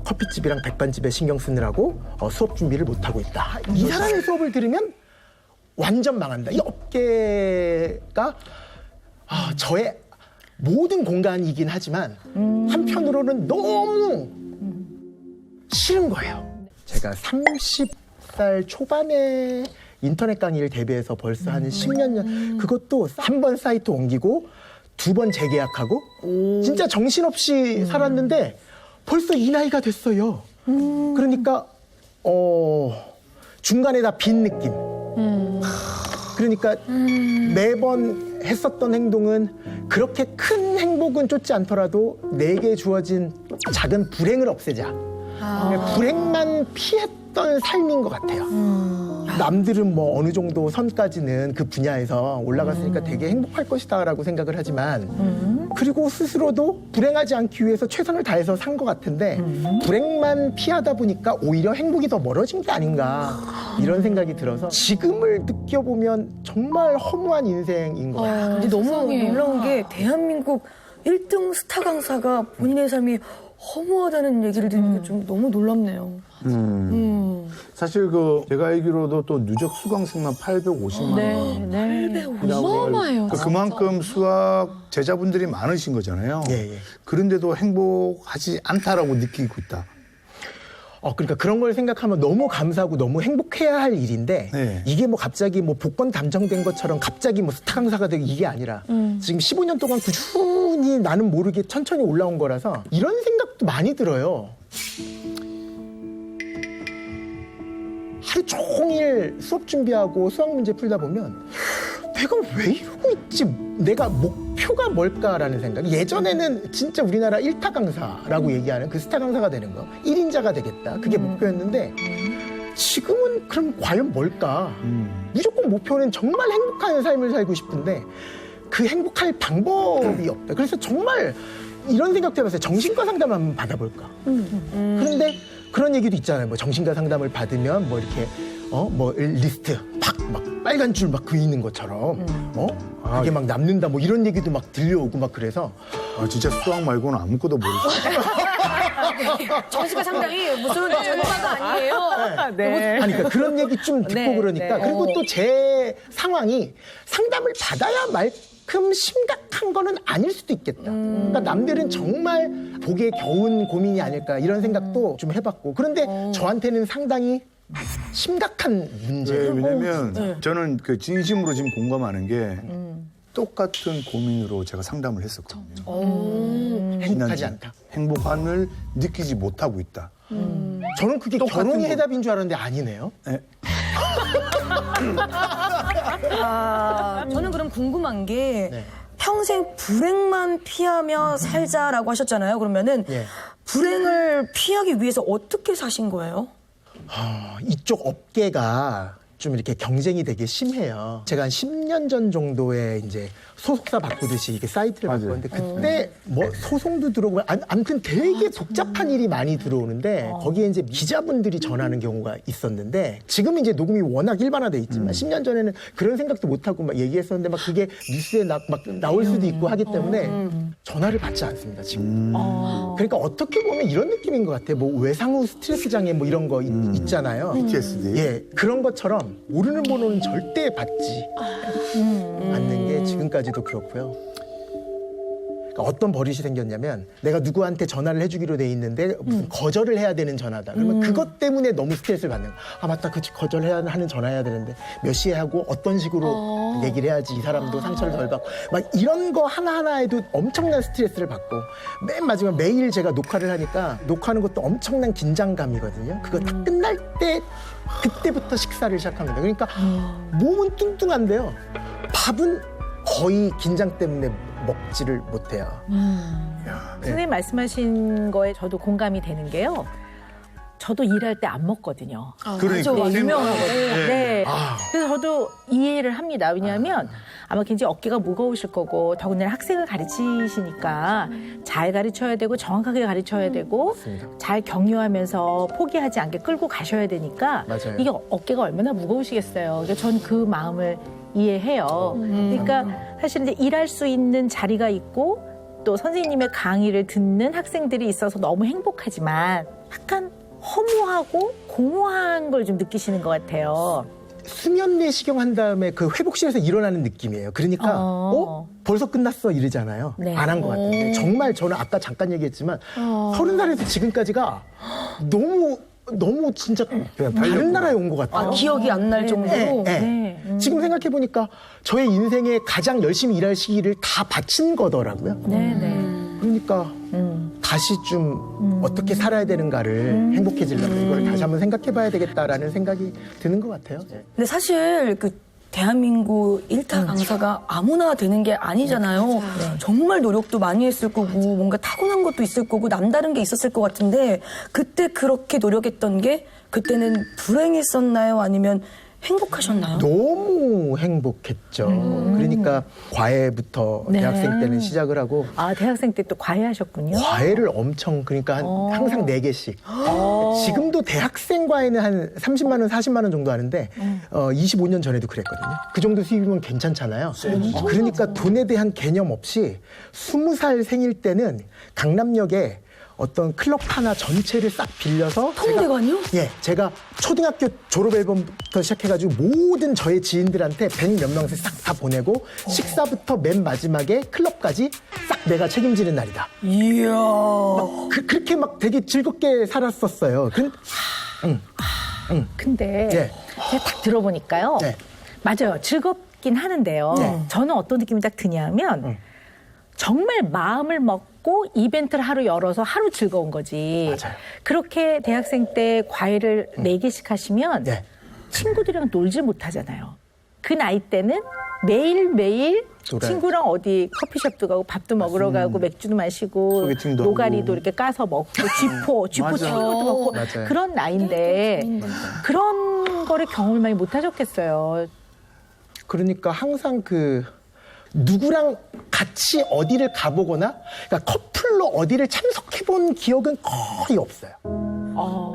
커피집이랑 백반집에 신경 쓰느라고 수업 준비를 못하고 있다. 이 사람의 수업을 들으면 완전 망한다. 이 업계가 저의 모든 공간이긴 하지만 한편으로는 너무 싫은 거예요. 제가 30살 초반에 인터넷 강의를 대비해서 벌써 한 10년 전 그것도 한 번 사이트 옮기고 2번 재계약하고 진짜 정신없이 살았는데 벌써 이 나이가 됐어요. 그러니까 중간에 다 빈 느낌. 그러니까 매번 했었던 행동은 그렇게 큰 행복은 쫓지 않더라도 내게 주어진 작은 불행을 없애자. 불행만 피했던 삶인 것 같아요. 남들은 뭐 어느 정도 선까지는 그 분야에서 올라갔으니까 되게 행복할 것이다라고 생각을 하지만 그리고 스스로도 불행하지 않기 위해서 최선을 다해서 산 것 같은데 불행만 피하다 보니까 오히려 행복이 더 멀어진 게 아닌가 이런 생각이 들어서 지금을 느껴보면 정말 허무한 인생인 것 같아요. 근데 너무 놀라운 게 대한민국 1등 스타 강사가 본인의 삶이 허무하다는 얘기를 들으니까 좀 너무 놀랍네요. 사실 제가 알기로도 또 누적 수강생만 850만 원. 네. 어마어마해요. 그만큼 수학 제자분들이 많으신 거잖아요. 예. 그런데도 행복하지 않다라고 느끼고 있다. 그러니까 그런 걸 생각하면 너무 감사하고 너무 행복해야 할 일인데 네. 이게 뭐 갑자기 뭐 복권 당첨된 것처럼 갑자기 뭐 스타 강사가 되고 이게 아니라 지금 15년 동안 꾸준히 나는 모르게 천천히 올라온 거라서 이런 생각도 많이 들어요. 하루 종일 수업 준비하고 수학 문제 풀다 보면 내가 왜 이러고 있지? 내가 목표가 뭘까라는 생각. 예전에는 진짜 우리나라 1타 강사라고 얘기하는 그 스타 강사가 되는 거. 1인자가 되겠다. 그게 목표였는데 지금은 그럼 과연 뭘까? 무조건 목표는 정말 행복한 삶을 살고 싶은데 그 행복할 방법이 없다. 그래서 정말 이런 생각도 해봤어요. 정신과 상담을 한번 받아볼까? 그런데 그런 얘기도 있잖아요. 뭐 정신과 상담을 받으면 뭐 이렇게 뭐 리스트 막 빨간 줄 막 그리는 것처럼 그게 막 남는다 뭐 이런 얘기도 막 들려오고 막 그래서 진짜 수학 말고는 아무것도 모르시죠. 정신과 상담이 무슨 전문가가 아니에요. 네. 아니 그러니까 그런 얘기 좀 듣고 네, 그러니까 네. 그리고 또 제 상황이 상담을 받아야 말끔 심각한 거는 아닐 수도 있겠다. 그러니까 남들은 정말 보기에 겨운 고민이 아닐까 이런 생각도 좀 해봤고 그런데 저한테는 상당히 심각한 문제예요. 왜냐면 저는 진심으로 지금 공감하는 게 똑같은 고민으로 제가 상담을 했었거든요. 행복하지 않다. 행복함을 느끼지 못하고 있다. 저는 그게 결혼이 해답인 줄 알았는데 아니네요. 네. 저는 그럼 궁금한 게 네. 평생 불행만 피하며 살자라고 하셨잖아요. 그러면은 예. 불행을 피하기 위해서 어떻게 사신 거예요? 이쪽 업계가 좀 이렇게 경쟁이 되게 심해요. 제가 한 10년 전 정도에 이제 소속사 바꾸듯이 이게 사이트를 맞아요. 바꿨는데 그때 뭐 소송도 들어오고 아무튼 되게 복잡한 일이 많이 들어오는데 거기에 이제 기자분들이 전하는 경우가 있었는데 지금 이제 녹음이 워낙 일반화돼 있지만 10년 전에는 그런 생각도 못 하고 막 얘기했었는데 막 그게 뉴스에 막 나올 수도 있고 하기 때문에 전화를 받지 않습니다 지금. 그러니까 어떻게 보면 이런 느낌인 것 같아요. 뭐 외상후 스트레스 장애 뭐 이런 거 있잖아요. PTSD. 예, 그런 것처럼 모르는 번호는 절대 받지 않는 게 지금까지도 그렇고요. 그러니까 어떤 버릇이 생겼냐면 내가 누구한테 전화를 해주기로 돼 있는데 무슨 거절을 해야 되는 전화다. 그러면 그것 때문에 너무 스트레스를 받는 거야. 아 맞다, 그 거절해야 하는 전화해야 되는데 몇 시에 하고 어떤 식으로 얘기를 해야지 이 사람도 상처를 덜 받고 막 이런 거 하나하나에도 엄청난 스트레스를 받고 맨 마지막 매일 제가 녹화를 하니까 녹화하는 것도 엄청난 긴장감이거든요. 그거 다 끝날 때 그때부터 식사를 시작합니다. 그러니까 몸은 뚱뚱한데요. 밥은 거의 긴장 때문에 먹지를 못해요. 선생님 말씀하신 거에 저도 공감이 되는 게요. 저도 일할 때 안 먹거든요. 그러니까. 네, 유명하거든요. 네. 네. 그래서 저도 이해를 합니다. 왜냐하면 아마 굉장히 어깨가 무거우실 거고 더군다나 학생을 가르치시니까 잘 가르쳐야 되고 정확하게 가르쳐야 되고 맞습니다. 잘 격려하면서 포기하지 않게 끌고 가셔야 되니까 맞아요. 이게 어깨가 얼마나 무거우시겠어요. 그러니까 전 그 마음을 이해해요. 그러니까 사실 이제 일할 수 있는 자리가 있고 또 선생님의 강의를 듣는 학생들이 있어서 너무 행복하지만 약간 허무하고 공허한 걸 좀 느끼시는 것 같아요. 수면 내시경 한 다음에 그 회복실에서 일어나는 느낌이에요. 그러니까 벌써 끝났어 이러잖아요. 네. 안 한 것 같은데 정말 저는 아까 잠깐 얘기했지만 30살에서 지금까지가 너무 진짜 다른 나라에 온 것 같아요. 기억이 안 날 정도로. 네. 지금 생각해 보니까 저의 인생에 가장 열심히 일할 시기를 다 바친 거더라고요. 그러니까 다시 좀 어떻게 살아야 되는가를 행복해지려면 이걸 다시 한번 생각해봐야 되겠다라는 생각이 드는 것 같아요. 근데 사실 그 대한민국 일타 강사가 아무나 되는 게 아니잖아요. 정말 노력도 많이 했을 거고 뭔가 타고난 것도 있을 거고 남다른 게 있었을 것 같은데 그때 그렇게 노력했던 게 그때는 불행했었나요? 아니면 행복하셨나요? 너무 행복했죠. 그러니까 과외부터 네. 대학생 때는 시작을 하고 아, 대학생 때 또 과외하셨군요. 과외를 엄청 그러니까 항상 4개씩. 지금도 대학생 과외는 한 30만 원, 40만 원 정도 하는데 25년 전에도 그랬거든요. 그 정도 수입이면 괜찮잖아요. 그러니까 돈에 대한 개념 없이 20살 생일 때는 강남역에 어떤 클럽 하나 전체를 싹 빌려서 통대관이요? 제가 초등학교 졸업 앨범부터 시작해가지고 모든 저의 지인들한테 100몇 명씩 싹 다 보내고 식사부터 맨 마지막에 클럽까지 싹 내가 책임지는 날이다. 이야. 그렇게 막 되게 즐겁게 살았었어요. 근데 네. 제가 딱 들어보니까요. 네. 맞아요. 즐겁긴 하는데요. 네. 저는 어떤 느낌이 딱 드냐면 정말 마음을 먹고 이벤트를 하루 열어서 하루 즐거운 거지. 맞아요. 그렇게 대학생 때 과외를 4개씩 하시면 네. 친구들이랑 놀지 못하잖아요. 그 나이 때는 매일매일 놀아요. 친구랑 어디 커피숍도 가고 밥도 먹으러 가고 맥주도 마시고 소개팅도 노가리도 하고. 이렇게 까서 먹고 쥐포 맞아. 튀긴 것도 먹고 맞아요. 그런 나이인데 그런 거를 경험을 많이 못 하셨겠어요. 그러니까 항상 누구랑 같이 어디를 가보거나 그러니까 커플로 어디를 참석해본 기억은 거의 없어요.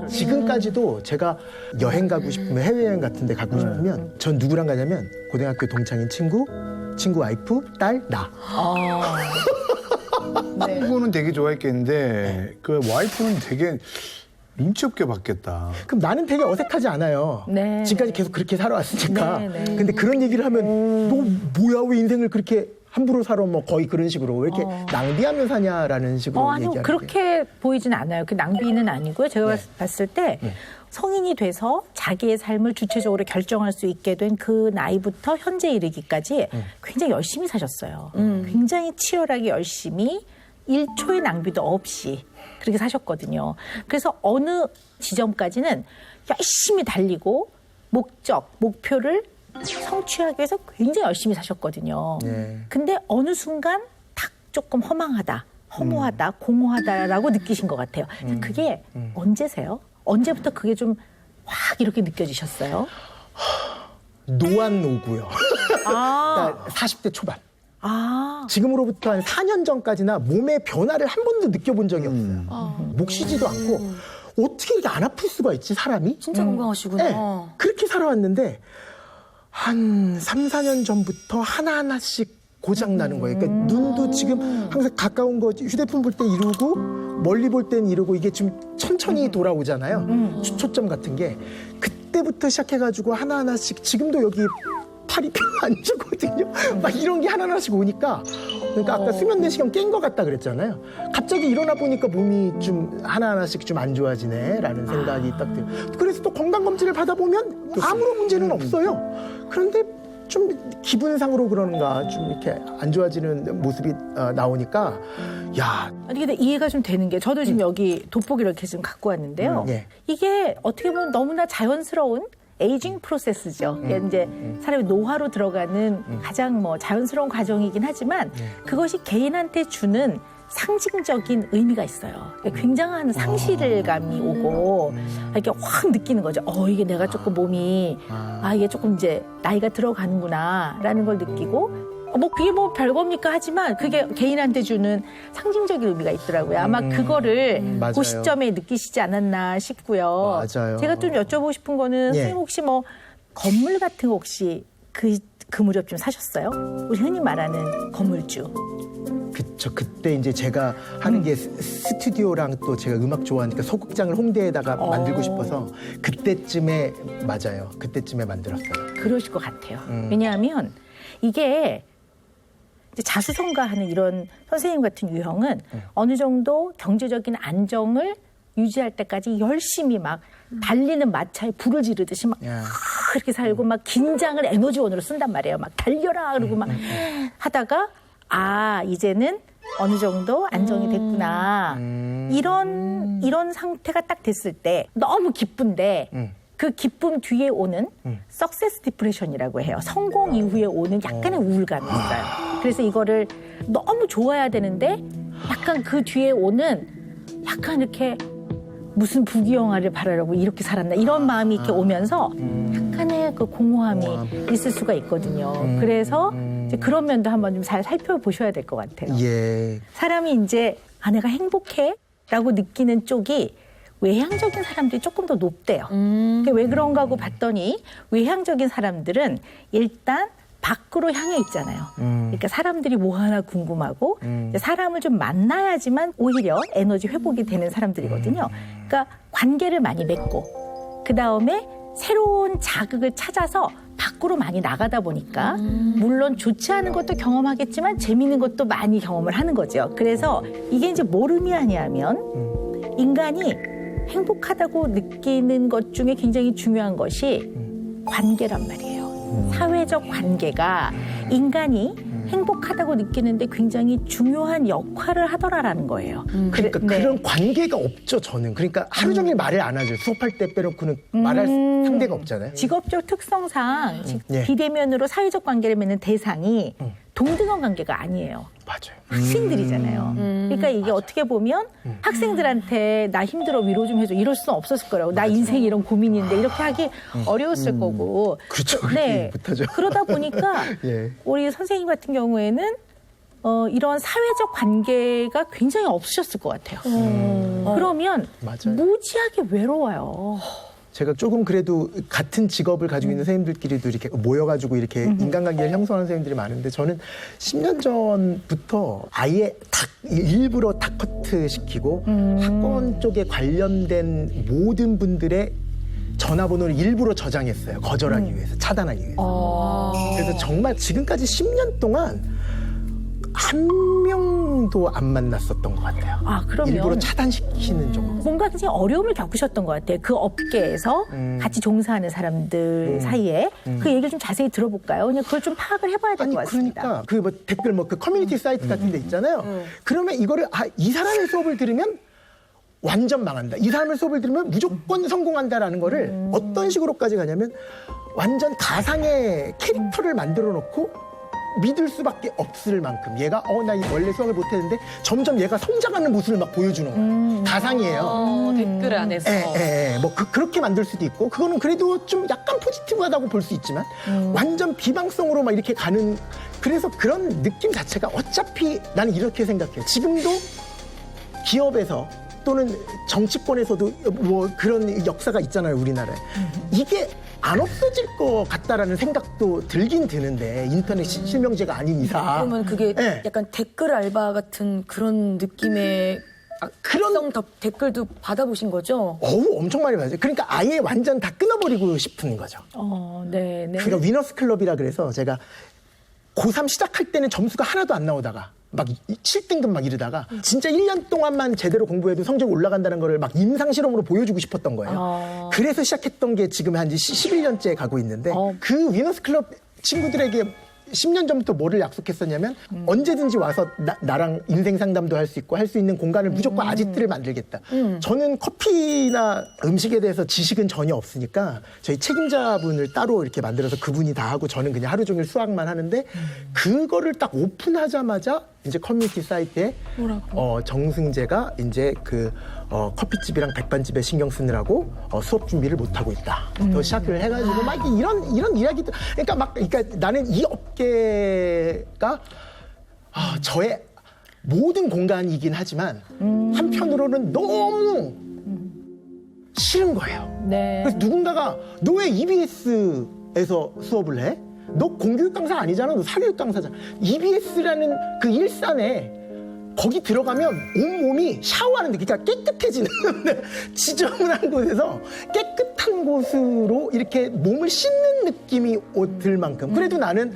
지금까지도 제가 여행 가고 싶으면 해외여행 같은 데 가고 싶으면 전 누구랑 가냐면 고등학교 동창인 친구 와이프, 딸, 나. 친구는 되게 좋아했겠는데 그 와이프는 되게 눈치 없게 봤겠다. 그럼 나는 되게 어색하지 않아요. 네, 지금까지 네. 계속 그렇게 살아왔으니까. 네, 네. 근데 그런 얘기를 하면 너 뭐야 왜 인생을 그렇게 함부로 살아 뭐 거의 그런 식으로 왜 이렇게 낭비하며 사냐라는 식으로 아니요, 얘기하는 게. 그렇게 보이진 않아요. 그 낭비는 아니고요. 제가 봤을 때 성인이 돼서 자기의 삶을 주체적으로 결정할 수 있게 된 그 나이부터 현재 이르기까지 굉장히 열심히 사셨어요. 굉장히 치열하게 열심히 1초의 낭비도 없이 그렇게 사셨거든요. 그래서 어느 지점까지는 열심히 달리고 목표를 성취하기 위해서 굉장히 열심히 사셨거든요. 네. 근데 어느 순간 딱 조금 허무하다, 공허하다라고 느끼신 것 같아요. 그게 언제세요? 언제부터 그게 좀 확 이렇게 느껴지셨어요? 노안 오고요. 아, 그러니까 40대 초반. 지금으로부터 한 4년 전까지나 몸의 변화를 한 번도 느껴본 적이 없어요. 목 쉬지도 않고 어떻게 이렇게 안 아플 수가 있지 사람이? 진짜 건강하시구나. 네, 그렇게 살아왔는데 한 3, 4년 전부터 하나하나씩 고장 나는 거예요. 그러니까 눈도 지금 항상 가까운 거 휴대폰 볼 때 이러고 멀리 볼 때는 이러고 이게 좀 천천히 돌아오잖아요. 초점 같은 게 그때부터 시작해가지고 하나하나씩 지금도 여기 팔이 별로 안 좋거든요. 막 이런 게 하나하나씩 오니까 그러니까 아까 수면 내시경 깬 것 같다 그랬잖아요. 갑자기 일어나 보니까 몸이 좀 하나하나씩 좀 안 좋아지네라는 생각이 딱 들어요. 그래서 또 건강검진을 받아보면 아무런 문제는 없어요. 그런데 좀 기분상으로 그러는가 좀 이렇게 안 좋아지는 모습이 나오니까 야 아니 근데 이해가 좀 되는 게 저도 지금 여기 돋보기 이렇게 지금 갖고 왔는데요. 예. 이게 어떻게 보면 너무나 자연스러운 에이징 프로세스죠. 이게 이제 사람이 노화로 들어가는 가장 뭐 자연스러운 과정이긴 하지만 그것이 개인한테 주는 상징적인 의미가 있어요. 굉장한 상실감이 오고 이렇게 확 느끼는 거죠. 이게 내가 조금 몸이 이게 조금 이제 나이가 들어가는구나라는 걸 느끼고 그게 뭐 별겁니까 하지만 그게 개인한테 주는 상징적인 의미가 있더라고요. 아마 그거를 맞아요. 그 시점에 느끼시지 않았나 싶고요. 맞아요. 제가 좀 여쭤보고 싶은 거는 예. 선생님 혹시 뭐 건물 같은 거 혹시 그 무렵 좀 사셨어요? 우리 흔히 말하는 건물주. 그쵸. 그때 이제 제가 하는 게 스튜디오랑 또 제가 음악 좋아하니까 소극장을 홍대에다가 만들고 싶어서 그때쯤에 맞아요. 그때쯤에 만들었어요. 그러실 것 같아요. 왜냐하면 이게 이제 자수성가하는 이런 선생님 같은 유형은 어느 정도 경제적인 안정을 유지할 때까지 열심히 막 달리는 마차에 불을 지르듯이 막 야. 그렇게 살고 막 긴장을 에너지원으로 쓴단 말이에요. 막 달려라 그러고 막 하다가 이제는 어느 정도 안정이 됐구나. 이런 상태가 딱 됐을 때 너무 기쁜데 그 기쁨 뒤에 오는 석세스 디프레션이라고 해요. 성공 이후에 오는 약간의 우울감이 있어요. 그래서 이거를 너무 좋아야 되는데 약간 그 뒤에 오는 약간 이렇게 무슨 부귀영화를 바라려고 이렇게 살았나 이런 마음이 이렇게 오면서 약간의 그 공허함이 있을 수가 있거든요. 그래서 이제 그런 면도 한번 좀 잘 살펴보셔야 될 것 같아요. 예. 사람이 이제 내가 행복해라고 느끼는 쪽이 외향적인 사람들이 조금 더 높대요. 그게 왜 그런가 하고 봤더니 외향적인 사람들은 일단 밖으로 향해 있잖아요. 그러니까 사람들이 뭐 하나 궁금하고 이제 사람을 좀 만나야지만 오히려 에너지 회복이 되는 사람들이거든요. 그러니까 관계를 많이 맺고 그다음에 새로운 자극을 찾아서 밖으로 많이 나가다 보니까 물론 좋지 않은 것도 경험하겠지만 재미있는 것도 많이 경험을 하는 거죠. 그래서 이게 이제 뭘 의미하냐면 인간이 행복하다고 느끼는 것 중에 굉장히 중요한 것이 관계란 말이에요. 사회적 관계가 인간이 행복하다고 느끼는데 굉장히 중요한 역할을 하더라라는 거예요. 그러니까 그런 관계가 없죠, 저는. 그러니까 하루 종일 말을 안 하죠. 수업할 때 빼놓고는 말할 상대가 없잖아요. 직업적 특성상 예. 비대면으로 사회적 관계를 맺는 대상이 동등한 관계가 아니에요. 맞아요. 학생들이잖아요. 그러니까 이게 어떻게 보면 학생들한테 나 힘들어 위로 좀 해줘 이럴 수는 없었을 거라고. 나 인생에 이런 고민인데 이렇게 하기 어려웠을 거고. 그렇죠. 네. 못하죠. 그러다 보니까 예. 우리 선생님 같은 경우에는 이런 사회적 관계가 굉장히 없으셨을 것 같아요. 그러면 맞아요. 무지하게 외로워요. 제가 조금 그래도 같은 직업을 가지고 있는 선생님들끼리도 이렇게 모여가지고 이렇게 인간관계를 형성하는 선생님들이 많은데 저는 10년 전부터 아예 일부러 다커트 시키고 학원 쪽에 관련된 모든 분들의 전화번호를 일부러 저장했어요. 거절하기 위해서, 차단하기 위해서. 그래서 정말 지금까지 10년 동안 한 명도 안 만났었던 것 같아요. 그러면 일부러 차단시키는 정도. 뭔가 굉장히 어려움을 겪으셨던 것 같아요. 그 업계에서 같이 종사하는 사람들 사이에 그 얘기를 좀 자세히 들어볼까요? 그냥 그걸 좀 파악을 해봐야 될 것 같습니다. 그러니까 그 뭐 댓글 그 커뮤니티 사이트 같은 데 있잖아요. 그러면 이거를 이 사람의 수업을 들으면 완전 망한다. 이 사람의 수업을 들으면 무조건 성공한다라는 거를 어떤 식으로까지 가냐면 완전 가상의 캐릭터를 만들어 놓고 믿을 수밖에 없을 만큼 얘가 나 원래 수학을 못했는데 점점 얘가 성장하는 모습을 막 보여주는 거예요. 가상이에요. 댓글 안에서. 뭐 그렇게 만들 수도 있고 그거는 그래도 좀 약간 포지티브하다고 볼 수 있지만 완전 비방성으로 막 이렇게 가는 그래서 그런 느낌 자체가 어차피 나는 이렇게 생각해요. 지금도 기업에서 또는 정치권에서도 뭐 그런 역사가 있잖아요, 우리나라에. 이게 안 없어질 것 같다라는 생각도 들긴 드는데 인터넷 실명제가 아닌 이상. 그러면 그게 네. 약간 댓글 알바 같은 그런 느낌의 그런 댓글도 받아보신 거죠? 엄청 많이 받아요. 그러니까 아예 완전 다 끊어버리고 싶은 거죠. 네. 그러니까 위너스 클럽이라 그래서 제가 고3 시작할 때는 점수가 하나도 안 나오다가 막 7등급 막 이러다가 진짜 1년 동안만 제대로 공부해도 성적이 올라간다는 거를 막 임상실험으로 보여주고 싶었던 거예요. 그래서 시작했던 게 지금 한 11년째 가고 있는데 그 위너스 클럽 친구들에게 10년 전부터 뭐를 약속했었냐면 언제든지 와서 나랑 인생 상담도 할 수 있고 할 수 있는 공간을 무조건 아지트를 만들겠다. 저는 커피나 음식에 대해서 지식은 전혀 없으니까 저희 책임자분을 따로 이렇게 만들어서 그분이 다 하고 저는 그냥 하루 종일 수학만 하는데 그거를 딱 오픈하자마자 이제 커뮤니티 사이트에 정승재가 이제 커피집이랑 백반집에 신경 쓰느라고 수업 준비를 못 하고 있다. 또 시작을 해가지고 막 이런 이야기들. 그러니까 나는 이 업계가 저의 모든 공간이긴 하지만 한편으로는 너무 싫은 거예요. 네. 그래서 누군가가 너 왜 EBS에서 수업을 해? 너 공교육 강사 아니잖아. 너 사교육 강사잖아. EBS라는 그 일산에 거기 들어가면 온몸이 샤워하는 느낌, 그러니까 깨끗해지는 지저분한 곳에서 깨끗한 곳으로 이렇게 몸을 씻는 느낌이 들 만큼 그래도 나는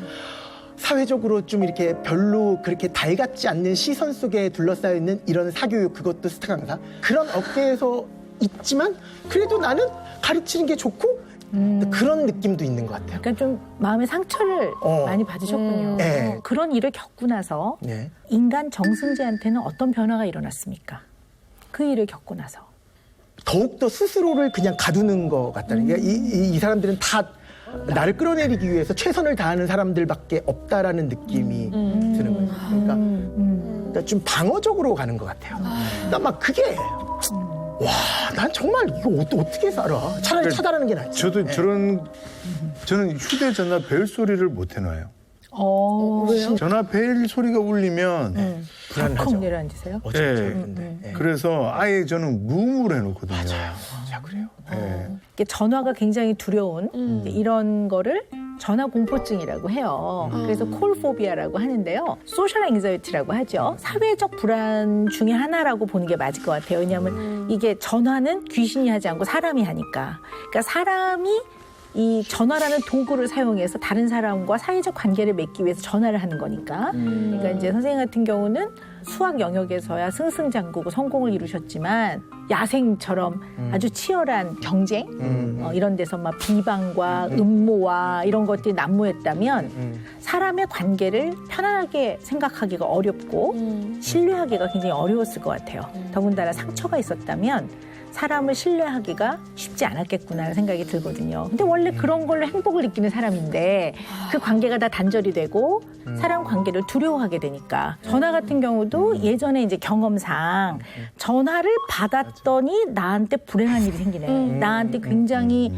사회적으로 좀 이렇게 별로 그렇게 달갑지 않는 시선 속에 둘러싸여 있는 이런 사교육, 그것도 스타 강사 그런 업계에서 있지만 그래도 나는 가르치는 게 좋고 그런 느낌도 있는 것 같아요. 그러니까 좀 마음의 상처를 많이 받으셨군요. 네. 그런 일을 겪고 나서 네. 인간 정승재한테는 어떤 변화가 일어났습니까? 그 일을 겪고 나서. 더욱더 스스로를 그냥 가두는 것 같다는 게 이 사람들은 다 나를 끌어내리기 위해서 최선을 다하는 사람들밖에 없다라는 느낌이 드는 거예요. 그러니까 좀 방어적으로 가는 것 같아요. 나 막 그게 와, 난 정말 이거 어떻게 살아? 차라리 차단하는 게 낫지. 저도 저는 휴대전화 벨 소리를 못 해놔요. 왜요? 전화 벨 소리가 울리면 덜컥 내려앉으세요? 그래서 아예 저는 무음으로 해놓거든요. 자, 그래요? 이게 전화가 굉장히 두려운 이런 거를 전화 공포증이라고 해요. 그래서 콜포비아라고 하는데요. 소셜 앵자이티라고 하죠. 사회적 불안 중에 하나라고 보는 게 맞을 것 같아요. 왜냐하면 이게 전화는 귀신이 하지 않고 사람이 하니까. 그러니까 사람이 이 전화라는 도구를 사용해서 다른 사람과 사회적 관계를 맺기 위해서 전화를 하는 거니까. 그러니까 이제 선생님 같은 경우는 수학 영역에서야 승승장구고 성공을 이루셨지만 야생처럼 아주 치열한 경쟁 이런 데서 막 비방과 음모와 이런 것들이 난무했다면 사람의 관계를 편안하게 생각하기가 어렵고 신뢰하기가 굉장히 어려웠을 것 같아요. 더군다나 상처가 있었다면 사람을 신뢰하기가 쉽지 않았겠구나라는 생각이 들거든요. 근데 원래 그런 걸로 행복을 느끼는 사람인데 그 관계가 다 단절이 되고 사람 관계를 두려워하게 되니까 전화 같은 경우도 예전에 이제 경험상 전화를 받았더니 나한테 불행한 일이 생기네. 나한테 굉장히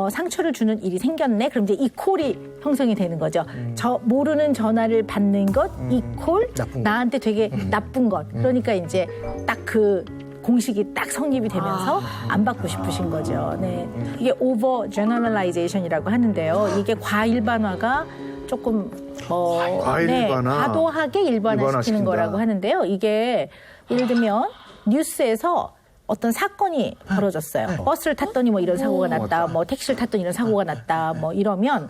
상처를 주는 일이 생겼네. 그럼 이제 이 콜이 형성이 되는 거죠. 저 모르는 전화를 받는 것, 이 콜, 나한테 되게 나쁜 것. 그러니까 이제 딱 그 공식이 딱 성립이 되면서 안 받고 싶으신 거죠. 네. 이게 over generalization이라고 하는데요. 이게 과일반화가 조금 과일반화. 과도하게 일반화시키는 거라고 하는데요. 이게 예를 들면 뉴스에서 어떤 사건이 벌어졌어요. 버스를 탔더니 뭐 이런 사고가 났다. 뭐 택시를 탔더니 이런 사고가 났다. 뭐 이러면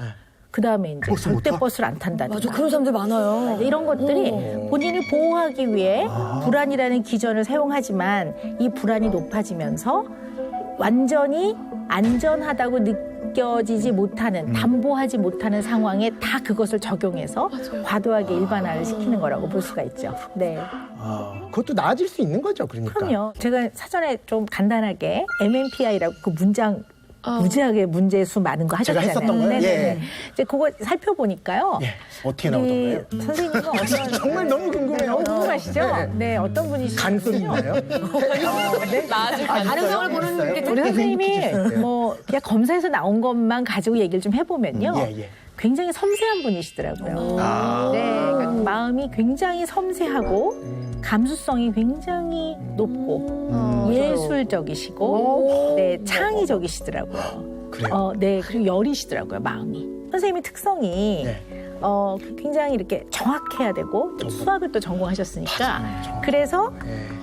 그 다음에 이제 절대 버스를 안 탄다든가. 맞아, 그런 사람들 많아요. 이런 것들이 본인을 보호하기 위해 불안이라는 기전을 사용하지만 이 불안이 높아지면서 완전히 안전하다고 느껴지지 못하는, 담보하지 못하는 상황에 다 그것을 적용해서 과도하게 일반화를 시키는 거라고 볼 수가 있죠. 네. 그것도 나아질 수 있는 거죠, 그러니까. 그럼요. 제가 사전에 좀 간단하게 MMPI라고 그 문장 무지하게 문제수 많은 거 하셨잖아요. 제가 했었던 거예요? 네네. 예. 이제 그거 살펴보니까요. 예. 어떻게 우리 나오던가요? 선생님은 어떤 정말 너무 궁금해요. 너무 궁금하시죠? 네, 어떤 분이시죠? 간소리인가요? 가능성을 보는 게 우리 선생님이 뭐 그냥 검사에서 나온 것만 가지고 얘기를 좀 해보면요. 예. 굉장히 섬세한 분이시더라고요. 네, 그러니까 마음이 굉장히 섬세하고 감수성이 굉장히 높고 예술적이시고 네, 창의적이시더라고요. 그래요? 네, 그리고 여리시더라고요, 마음이. 선생님의 특성이 네. 굉장히 이렇게 정확해야 되고 또 수학을 또 전공하셨으니까 그래서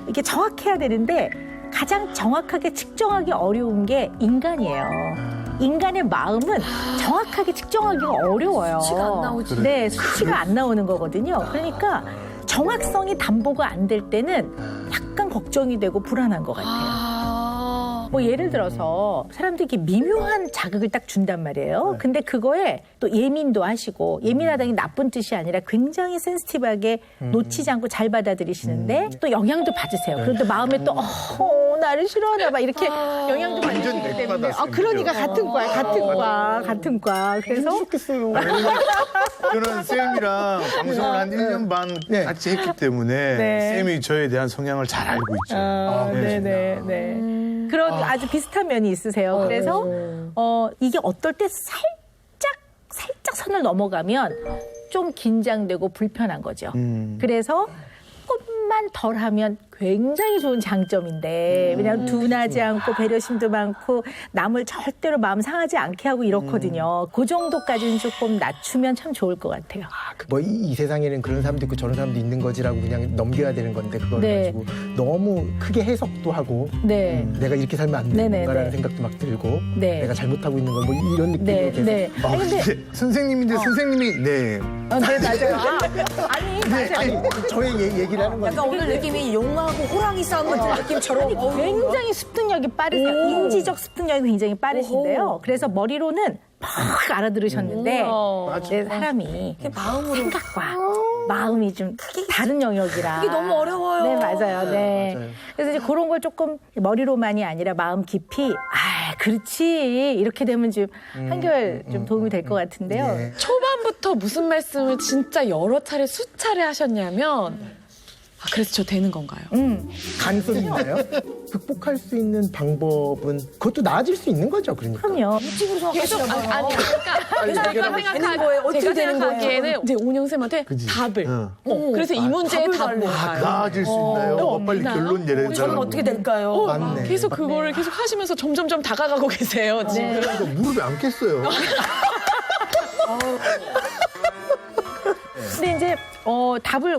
이렇게 정확해야 되는데 가장 정확하게 측정하기 어려운 게 인간이에요. 인간의 마음은 정확하게 측정하기가 어려워요. 수치가 안 나오지. 네, 수치가 안 나오는 거거든요. 그러니까 정확성이 담보가 안 될 때는 약간 걱정이 되고 불안한 것 같아요. 뭐 예를 들어서 사람들이 이렇게 미묘한 자극을 딱 준단 말이에요. 근데 그거에 또 예민도 하시고 예민하다는 게 나쁜 뜻이 아니라 굉장히 센시티브하게 놓치지 않고 잘 받아들이시는데 또 영향도 받으세요. 그런데 마음에 또 나를 싫어하나 봐 이렇게 영향도 받으시기 때문에 그러니까 같은 과 그래서 좋겠어요. 저는 쌤이랑 방송을 한 1년 반 네. 같이 했기 때문에 네. 쌤이 저에 대한 성향을 잘 알고 있죠. 네네네. 그런 아주 비슷한 면이 있으세요. 그래서 이게 어떨 때 살짝 선을 넘어가면 좀 긴장되고 불편한 거죠. 그래서 조금만 덜 하면 굉장히 좋은 장점인데 왜냐하면 둔하지 않고 배려심도 많고 남을 절대로 마음 상하지 않게 하고 이렇거든요. 그 정도까지는 조금 낮추면 참 좋을 것 같아요. 뭐 이 세상에는 그런 사람도 있고 저런 사람도 있는 거지라고 그냥 넘겨야 되는 건데 그걸 네. 가지고 너무 크게 해석도 하고 네. 내가 이렇게 살면 안 네네네. 되는가라는 생각도 막 들고 네. 내가 잘못하고 있는 걸 뭐 이런 느낌으로 네, 계속 네. 아니 근데 선생님인데 선생님이 네. 네 맞아요. 아니 맞아요. 아니 저의 얘기를 하는 건데 약간 오늘 느낌이 용하고 호랑이 싸움 같은 느낌처럼 굉장히 습득력이 빠르세요. 인지적 습득력이 굉장히 빠르신데요. 그래서 머리로는 막 알아들으셨는데 내 사람이 마음으로 생각과 마음이 좀 다른 영역이라. 그게 너무 어려워요. 네, 맞아요. 네. 맞아요. 그래서 이제 그런 걸 조금 머리로만이 아니라 마음 깊이, 그렇지. 이렇게 되면 좀 한결 좀 도움이 될 것 같은데요. 예. 초반부터 무슨 말씀을 진짜 여러 차례 수차례 하셨냐면 그래서 저 되는 건가요? 간섭인가요? 극복할 수 있는 방법은 그것도 나아질 수 있는 거죠, 그러니까. 그럼요. 집으로 계속 생각하시나 아니 되는 거예요? 어떻게 제가 되는 생각하기에는 이제 온영 쌤한테 답을. 그래서 이 문제의 답을 뭘까요? 나아질 수 있나요? 빨리 있나요? 결론 내려야 저는 어떻게 될까요? 맞네. 계속 그거를 계속 하시면서 점점점 다가가고 계세요. 지금. 이거 무릎에 앉겠어요. 근데 이제, 답을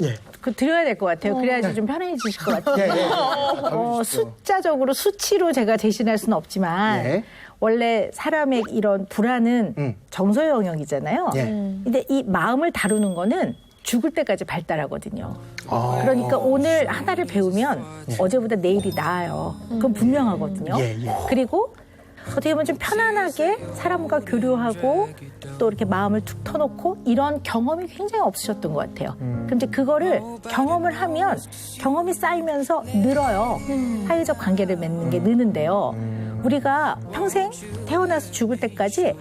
예. 드려야 될 것 같아요. 그래야지 좀 편해지실 것 같아요. 예, 예. 숫자적으로 수치로 제가 대신할 수는 없지만 예. 원래 사람의 이런 불안은 정서 영역이잖아요. 예. 근데 이 마음을 다루는 거는 죽을 때까지 발달하거든요. 그러니까 오늘 하나를 배우면 어제보다 내일이 나아요. 그건 분명하거든요. 예, 예. 그리고 어떻게 보면 좀 편안하게 사람과 교류하고 또 이렇게 마음을 툭 터놓고 이런 경험이 굉장히 없으셨던 것 같아요. 그럼 이제 그거를 경험을 하면 경험이 쌓이면서 늘어요. 사회적 관계를 맺는 게 느는데요. 우리가 평생 태어나서 죽을 때까지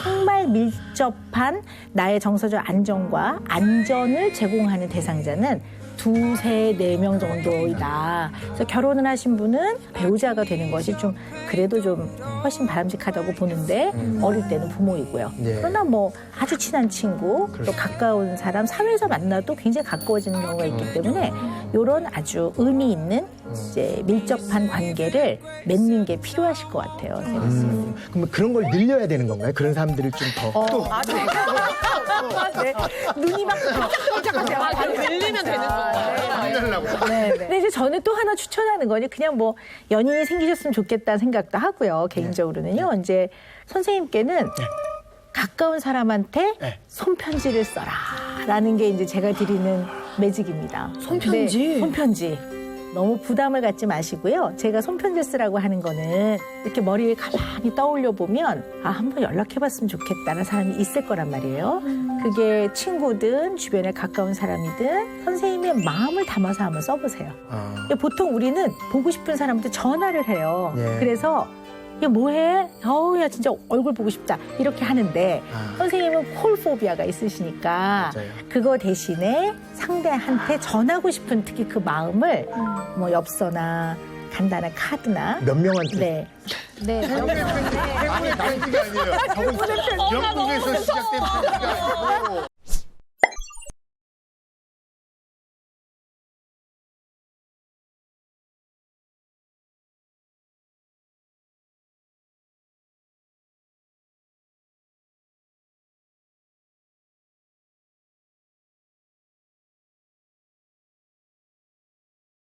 정말 밀접한 나의 정서적 안정과 안전을 제공하는 대상자는 2, 3, 4명 정도이다. 그래서 결혼을 하신 분은 배우자가 되는 것이 좀 그래도 좀 훨씬 바람직하다고 보는데 어릴 때는 부모이고요. 네. 그러나 뭐 아주 친한 친구 또 가까운 사람 사회에서 만나도 굉장히 가까워지는 경우가 있기 때문에 이런 아주 의미 있는 이제 밀접한 관계를 맺는 게 필요하실 것 같아요. 그럼 그런 걸 늘려야 되는 건가요? 그런 사람들을 좀 더. 네. 눈이 막 깜짝깜짝 늘리면 되는 건가요? 네. 근데 이제 저는 또 하나 추천하는 거는 그냥 뭐 연인이 생기셨으면 좋겠다는 생각도 하고요. 개인적으로는요. 이제 선생님께는 가까운 사람한테 네. 손편지를 써라라는 게 이제 제가 드리는 매직입니다. 손편지? 네, 손편지. 너무 부담을 갖지 마시고요. 제가 손편지 쓰라고 하는 거는 이렇게 머리에 가만히 떠올려 보면 한번 연락해봤으면 좋겠다는 사람이 있을 거란 말이에요. 그게 친구든 주변에 가까운 사람이든 선생님의 마음을 담아서 한번 써보세요. 보통 우리는 보고 싶은 사람한테 전화를 해요. 예. 그래서 야 뭐해? 야 진짜 얼굴 보고 싶다 이렇게 하는데 선생님은 콜포비아가 있으시니까 맞아요. 그거 대신에 상대한테 전하고 싶은 특히 그 마음을 뭐 엽서나 간단한 카드나 몇 명한테? 네. 네. 편지가 아니에요. 영국에서 시작된 편지가 아니고.